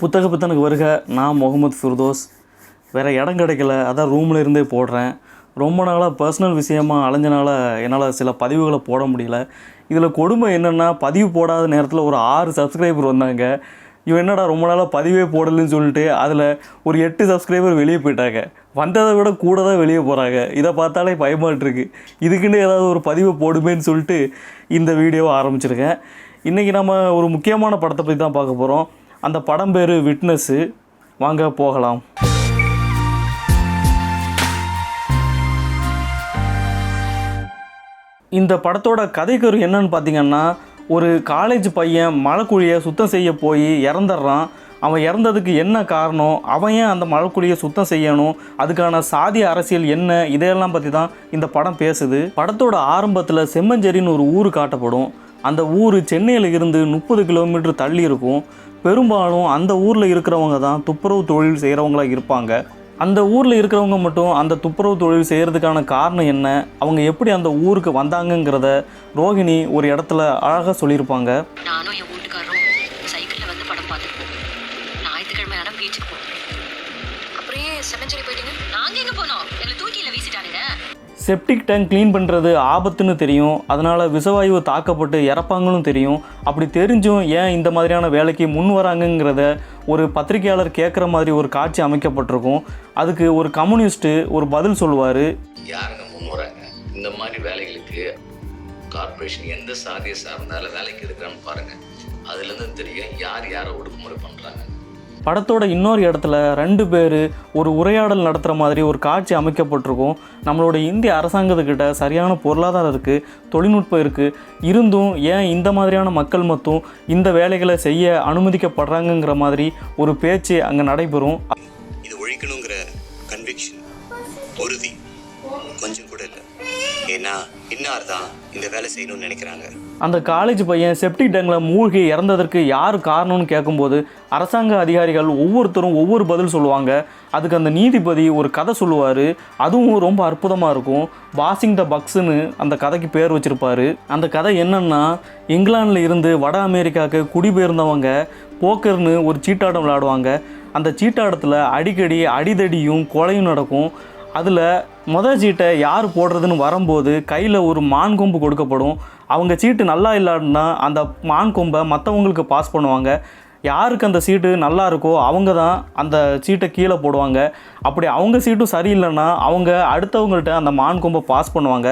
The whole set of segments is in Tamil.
புத்தகப்புத்தனுக்கு வருக. நான் முகமது ஃபிர்தோஸ். வேறு இடம் கிடைக்கல, அதான் ரூமில் இருந்தே போடுறேன். ரொம்ப நாளாக பர்சனல் விஷயமாக அலைஞ்சனால என்னால் சில பதிவுகளை போட முடியல. இதில் கொடுமை என்னென்னா, பதிவு போடாத நேரத்தில் ஒரு 6 சப்ஸ்கிரைபர் வந்தாங்க. இவன் என்னடா ரொம்ப நாளாக பதிவே போடலன்னு சொல்லிட்டு அதில் ஒரு 8 சப்ஸ்கிரைபர் வெளியே போயிட்டாங்க. வந்ததை விட கூட தான் வெளியே போகிறாங்க. இதை பார்த்தாலே பயமாட்டிருக்கு. இதுக்குன்னு ஏதாவது ஒரு பதிவை போடுமேன்னு சொல்லிட்டு இந்த வீடியோவை ஆரம்பிச்சிருக்கேன். இன்றைக்கி நம்ம ஒரு முக்கியமான படத்தை பற்றி தான் பார்க்க போகிறோம். அந்த படம் பேர் விட்னஸ்ஸு. வாங்க போகலாம். இந்த படத்தோட கதைக்கரு என்னன்னு பார்த்தீங்கன்னா, ஒரு காலேஜ் பையன் மலைக்குழியை சுத்தம் செய்ய போய் இறந்துடுறான். அவன் இறந்ததுக்கு என்ன காரணம், அவன் ஏன் அந்த மலைக்குழியை சுத்தம் செய்யணும், அதுக்கான சாதி அரசியல் என்ன, இதையெல்லாம் பற்றி தான் இந்த படம் பேசுது. படத்தோட ஆரம்பத்தில் செம்மஞ்சேரின்னு ஒரு ஊர் காட்டப்படும். அந்த ஊர் சென்னையில் இருந்து 30 கிலோமீட்டர் தள்ளி இருக்கும். பெரும்பாலும் அந்த ஊரில் இருக்கிறவங்க தான் துப்புரவு தொழில் செய்கிறவங்களாக இருப்பாங்க. அந்த ஊரில் இருக்கிறவங்க மட்டும் அந்த துப்புரவு தொழில் செய்கிறதுக்கான காரணம் என்ன, அவங்க எப்படி அந்த ஊருக்கு வந்தாங்கங்கிறத ரோஹிணி ஒரு இடத்துல அழகாக சொல்லியிருப்பாங்க. நானும் என் வீட்டுக்காரரும் சைக்கிளில் வந்து படம் பார்த்துருப்போம். ஞாயிற்றுக்கிழமை நேரம் பீச்சுக்கு போனோம். அப்படியே செமஞ்சேரி போயிட்டீங்க. நாங்கள் எங்கே போனோம், எங்களை தூக்கியில் வீசிட்டானுங்க. செப்டிக் டேங்க் க்ளீன் பண்ணுறது ஆபத்துன்னு தெரியும். அதனால் விஷவாயு தாக்கப்பட்டு இறப்பாங்கன்னு தெரியும். அப்படி தெரிஞ்சும் ஏன் இந்த மாதிரியான வேலைக்கு முன் வராங்கங்கிறத ஒரு பத்திரிகையாளர் கேட்குற மாதிரி ஒரு காட்சி அமைக்கப்பட்டிருக்கும். அதுக்கு ஒரு கம்யூனிஸ்ட்டு ஒரு பதில் சொல்லுவார். யாருங்க முன் வராங்க இந்த மாதிரி வேலைகளுக்கு? கார்பரேஷன் எந்த சாதியை சார்ந்தாலும் வேலைக்கு எடுக்கிறான்னு பாருங்கள். அதுலேருந்து தெரியும் யார் யாரை ஒடுக்குமுறை பண்ணுறாங்க. படத்தோட இன்னொரு இடத்துல 2 பேர் ஒரு உரையாடல் நடத்துகிற மாதிரி ஒரு காட்சி அமைக்கப்பட்டிருக்கும். நம்மளோட இந்திய அரசாங்கத்துக்கிட்ட சரியான பொருளாதாரம் இருக்குது, தொழில்நுட்பம் இருக்குது, இருந்தும் ஏன் இந்த மாதிரியான மக்கள் மட்டும் இந்த வேலைகளை செய்ய அனுமதிக்கப்படுறாங்கங்கிற மாதிரி ஒரு பேச்சு அங்கே நடைபெறும். இது ஒழிக்கணுங்கிற கன்விக்ஷன் உறுதி கொஞ்சம் கூட இல்லை. ஏன்னா இன்னார் தான் இந்த வேலை செய்யணும்னு நினைக்கிறாங்க. அந்த காலேஜ் பையன் செப்டிக் டேங்கில் மூழ்கி இறந்ததற்கு யார் காரணம்னு கேட்கும்போது அரசாங்க அதிகாரிகள் ஒவ்வொருத்தரும் ஒவ்வொரு பதில் சொல்லுவாங்க. அதுக்கு அந்த நீதிபதி ஒரு கதை சொல்லுவார். அதுவும் ரொம்ப அற்புதமாக இருக்கும். பாசிங் த பக்ஸ்ன்னு அந்த கதைக்கு பேர் வச்சுருப்பார். அந்த கதை என்னென்னா, இங்கிலாந்தில் இருந்து வட அமெரிக்காவுக்கு குடிபெயர்ந்தவங்க போக்கர்னு ஒரு சீட்டாட்டம் விளையாடுவாங்க. அந்த சீட்டாட்டத்தில் அடிக்கடி அடிதடியும் கொலையும் நடக்கும். அதில் மொதல் சீட்டை யார் போடுறதுன்னு வரும்போது கையில் ஒரு மான் கொம்பு கொடுக்கப்படும். அவங்க சீட்டு நல்லா இல்லாட்டினா அந்த மான் கொம்பை மற்றவங்களுக்கு பாஸ் பண்ணுவாங்க. யாருக்கு அந்த சீட்டு நல்லா இருக்கோ அவங்க தான் அந்த சீட்டை கீழே போடுவாங்க. அப்படி அவங்க சீட்டும் சரியில்லைன்னா அவங்க அடுத்தவங்கள்ட்ட அந்த மான் கொம்பை பாஸ் பண்ணுவாங்க.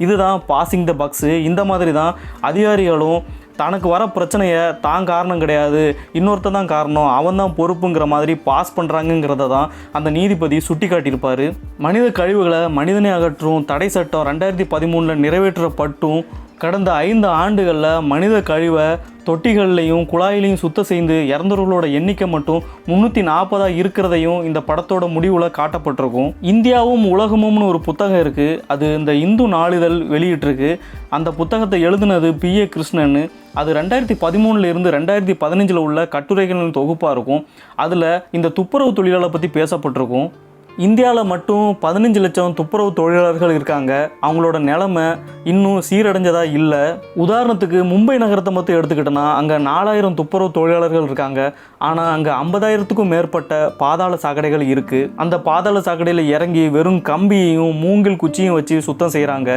இதுதான் பாசிங் த பக்ஸு. இந்த மாதிரி தான் அதிகாரிகளும் தனக்கு வர பிரச்சனையை தான் காரணம் கிடையாது, இன்னொருத்தர் தான் காரணம், அவன் தான் பொறுப்புங்கிற மாதிரி பாஸ் பண்ணுறாங்கங்கிறத தான் அந்த நீதிபதி சுட்டி காட்டியிருப்பார். மனித கழிவுகளை மனிதனே அகற்றும் தடை சட்டம் 2013 நிறைவேற்றப்பட்டும் கடந்த 5 ஆண்டுகளில் மனித கழிவை தொட்டிகள்லையும் குழாயிலையும் சுத்தம் செய்து இறந்தவர்களோட எண்ணிக்கை மட்டும் 340 இருக்கிறதையும் இந்த படத்தோட முடிவில் காட்டப்பட்டிருக்கும். இந்தியாவும் உலகமும்னு ஒரு புத்தகம் இருக்குது. அது இந்த இந்து நாளிதழ் வெளியிட்டிருக்கு. அந்த புத்தகத்தை எழுதுனது P.A. கிருஷ்ணன். அது 2013 இருந்து 2015 உள்ள கட்டுரைகளின் தொகுப்பாக இருக்கும். அதில் இந்த துப்புரவு தொழிலாளரை பற்றி பேசப்பட்டிருக்கும். இந்தியாவில் மட்டும் 15 லட்சம் துப்புரவு தொழிலாளர்கள் இருக்காங்க. அவங்களோட நிலைமை இன்னும் சீரடைஞ்சதாக இல்லை. உதாரணத்துக்கு மும்பை நகரத்தை மட்டும் எடுத்துக்கிட்டோன்னா அங்கே 4000 துப்புரவு தொழிலாளர்கள் இருக்காங்க. ஆனால் அங்கே 50,000க்கும் மேற்பட்ட பாதாள சாக்கடைகள் இருக்குது. அந்த பாதாள சாக்கடையில் இறங்கி வெறும் கம்பியையும் மூங்கில் குச்சியும் வச்சு சுத்தம் செய்கிறாங்க.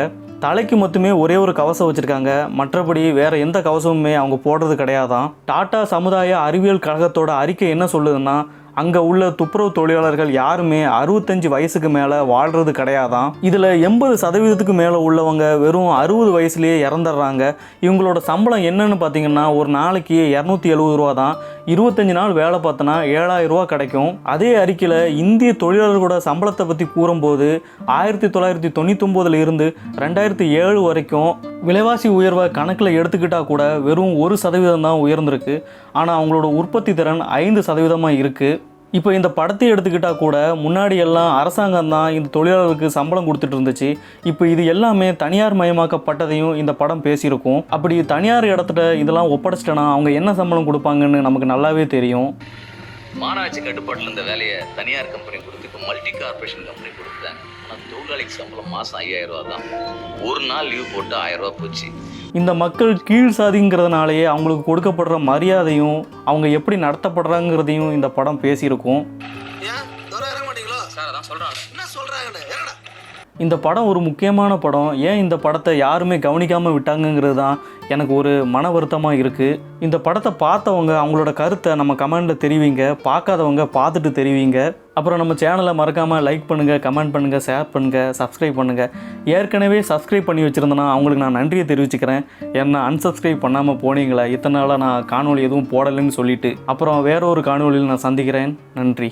தலைக்கு மட்டுமே ஒரே ஒரு கவசம் வச்சுருக்காங்க. மற்றபடி வேறு எந்த கவசமுமே அவங்க போடுறது கிடையாதான். டாடா சமுதாய அறிவியல் கழகத்தோட அறிக்கை என்ன சொல்லுதுன்னா, அங்கே உள்ள துப்புரவு தொழிலாளர்கள் யாருமே 65 வயசுக்கு மேலே வாழ்கிறது கிடையாதான். இதில் 80% மேலே உள்ளவங்க வெறும் 60 வயசுலேயே இறந்துடுறாங்க. இவங்களோட சம்பளம் என்னன்னு பார்த்தீங்கன்னா, ஒரு நாளைக்கு 270 ரூபா தான். 25 நாள் வேலை பார்த்தோன்னா 7000 ரூபா கிடைக்கும். அதே அறிக்கையில் இந்திய தொழிலாளர்களோட சம்பளத்தை பற்றி கூறும்போது 1999 இருந்து 2007 வரைக்கும் விலைவாசி உயர்வை கணக்கில் எடுத்துக்கிட்டால் கூட வெறும் 1% தான் உயர்ந்திருக்கு. ஆனால் அவங்களோட உற்பத்தி திறன் 5% இருக்குது. இப்போ இந்த படத்தை எடுத்துக்கிட்டால் கூட முன்னாடி எல்லாம் அரசாங்கம் தான் இந்த தொழிலாளர்களுக்கு சம்பளம் கொடுத்துட்டு இருந்துச்சு. இப்போ இது எல்லாமே தனியார் மயமாக்கப்பட்டதையும் இந்த படம் பேசியிருக்கும். அப்படி தனியார் இடத்துல இதெல்லாம் ஒப்படைச்சிட்டனா அவங்க என்ன சம்பளம் கொடுப்பாங்கன்னு நமக்கு நல்லாவே தெரியும். மாநகராட்சி கட்டுப்பாட்டில் இந்த வேலையை தனியார் கம்பெனி கொடுத்து இப்போ மல்டி கார்பரேஷன் கம்பெனி கொடுத்துட்டாங்க. ஆனால் தொழிலாளிக்கு சம்பளம் மாதம் 5000 ரூபா தான். ஒரு நாள் லீவ் போட்டு 1000 ரூபா போச்சு. இந்த மக்கள் கீழ் சாதிங்கிறதுனாலேயே அவங்களுக்கு கொடுக்கப்படுற மரியாதையும் அவங்க எப்படி நடத்தப்படுறாங்கிறதையும் இந்த படம் பேசியிருக்கும். இந்த படம் ஒரு முக்கியமான படம். ஏன் இந்த படத்தை யாருமே கவனிக்காமல் விட்டாங்கங்கிறது தான் எனக்கு ஒரு மன வருத்தமாக இருக்குது. இந்த படத்தை பார்த்தவங்க அவங்களோட கருத்தை நம்ம கமெண்டில் தெரிவிங்க, பார்க்காதவங்க பார்த்துட்டு தெரிவிங்க. அப்புறம் நம்ம சேனலை மறக்காமல் லைக் பண்ணுங்கள், கமெண்ட் பண்ணுங்கள், ஷேர் பண்ணுங்கள், சப்ஸ்கிரைப் பண்ணுங்கள். ஏற்கனவே சப்ஸ்கிரைப் பண்ணி வச்சுருந்தேன்னா அவங்களுக்கு நான் நன்றியை தெரிவிச்சுக்கிறேன். என்ன அன்சப்ஸ்கிரைப் பண்ணாமல் போனீங்களா, இத்தனை நாளாக நான் காணொலி எதுவும் போடலைன்னு சொல்லிட்டு. அப்புறம் வேற ஒரு காணொலியில் நான் சந்திக்கிறேன். நன்றி.